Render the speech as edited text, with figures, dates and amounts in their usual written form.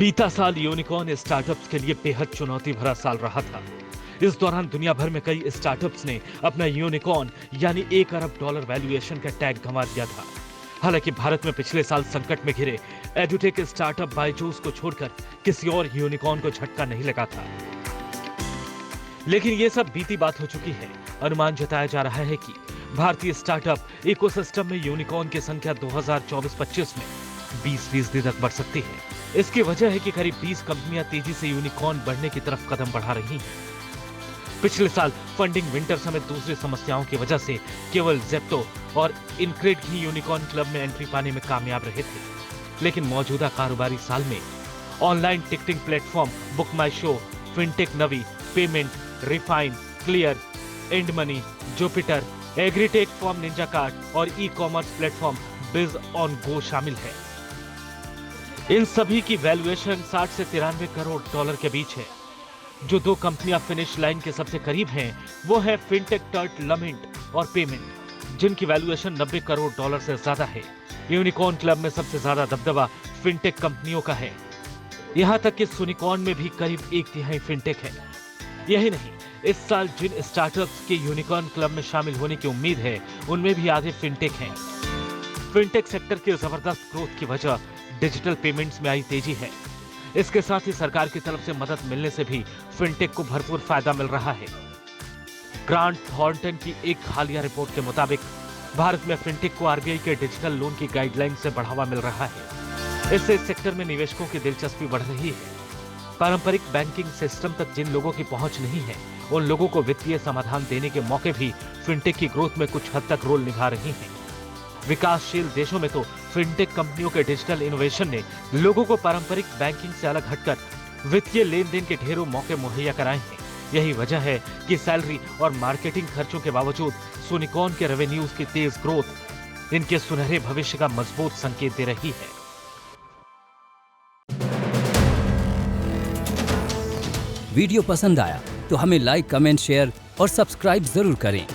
बीता साल unicorn startups के लिए बेहद चुनौती भरा साल रहा था। इस दौरान दुनिया भर में कई स्टार्टअप्स ने अपना यूनिकॉर्न यानी $1 अरब वैल्यूएशन का टैग गंवा दिया था। हालांकि भारत में पिछले साल संकट में घिरे एडुटेक स्टार्टअप बायजूस को छोड़कर किसी और यूनिकॉर्न को झटका नहीं लगा था। लेकिन ये सब बीती बात हो चुकी है। अनुमान जताया जा रहा है कि भारतीय स्टार्टअप इकोसिस्टम में यूनिकॉर्न की संख्या 2024-25 में 20% तक बढ़ सकती है। इसकी वजह है कि करीब 20 कंपनियां तेजी से यूनिकॉर्न बढ़ने की तरफ कदम बढ़ा रही हैं। पिछले साल फंडिंग विंटर समेत दूसरी समस्याओं की वजह से केवल जेप्टो और इनक्रेड ही यूनिकॉर्न क्लब में एंट्री पाने में कामयाब रहे थे। लेकिन मौजूदा कारोबारी साल में online ticketing platform book my show, fintech Navi, payment, refine, clear, and money, Jupiter, agritech form Ninja card और ई कॉमर्स प्लेटफॉर्म बिज ऑन गो शामिल है। इन सभी की वैल्यूएशन 60 से $93 करोड़ के बीच है। जो दो कंपनियां फिनिश लाइन के सबसे करीब हैं, वो है फिनटेक टर्ट लमिंट और पेमेंट, जिनकी वैल्यूएशन $90 करोड़ से ज्यादा है। यूनिकॉर्न क्लब में सबसे ज्यादा दबदबा फिनटेक कंपनियों का है। यहां तक कि सुनिकॉर्न में भी करीब 1/3 फिनटेक है। यही नहीं, इस साल जिन स्टार्टअप्स के यूनिकॉर्न क्लब में शामिल होने की उम्मीद है, उनमें भी आधे फिनटेक हैं। फिनटेक सेक्टर के जबरदस्त ग्रोथ की वजह डिजिटल पेमेंट्स में आई तेजी है। इसके साथ ही सरकार की तरफ से मदद मिलने से भी फिनटेक को भरपूर फायदा मिल रहा है। ग्रांट थॉर्नटन की एक हालिया रिपोर्ट के मुताबिक भारत में फिनटेक को आरबीआई के डिजिटल लोन की गाइडलाइन से बढ़ावा मिल रहा है। इससे इस सेक्टर में निवेशकों की दिलचस्पी बढ़ रही है। पारंपरिक बैंकिंग सिस्टम तक जिन लोगों की पहुंच नहीं है, उन लोगों को वित्तीय समाधान देने के मौके भी फिनटेक की ग्रोथ में कुछ हद तक रोल निभा रही हैं। विकासशील देशों में तो फिनटेक कंपनियों के डिजिटल इनोवेशन ने लोगों को पारंपरिक बैंकिंग से अलग हटकर वित्तीय लेन देन के ढेरों मौके मुहैया कराए हैं। यही वजह है कि सैलरी और मार्केटिंग खर्चों के बावजूद सुनिकॉर्न के रेवेन्यूज की तेज ग्रोथ इनके सुनहरे भविष्य का मजबूत संकेत दे रही है। वीडियो पसंद आया तो हमें लाइक, कमेंट, शेयर और सब्सक्राइब जरूर करें।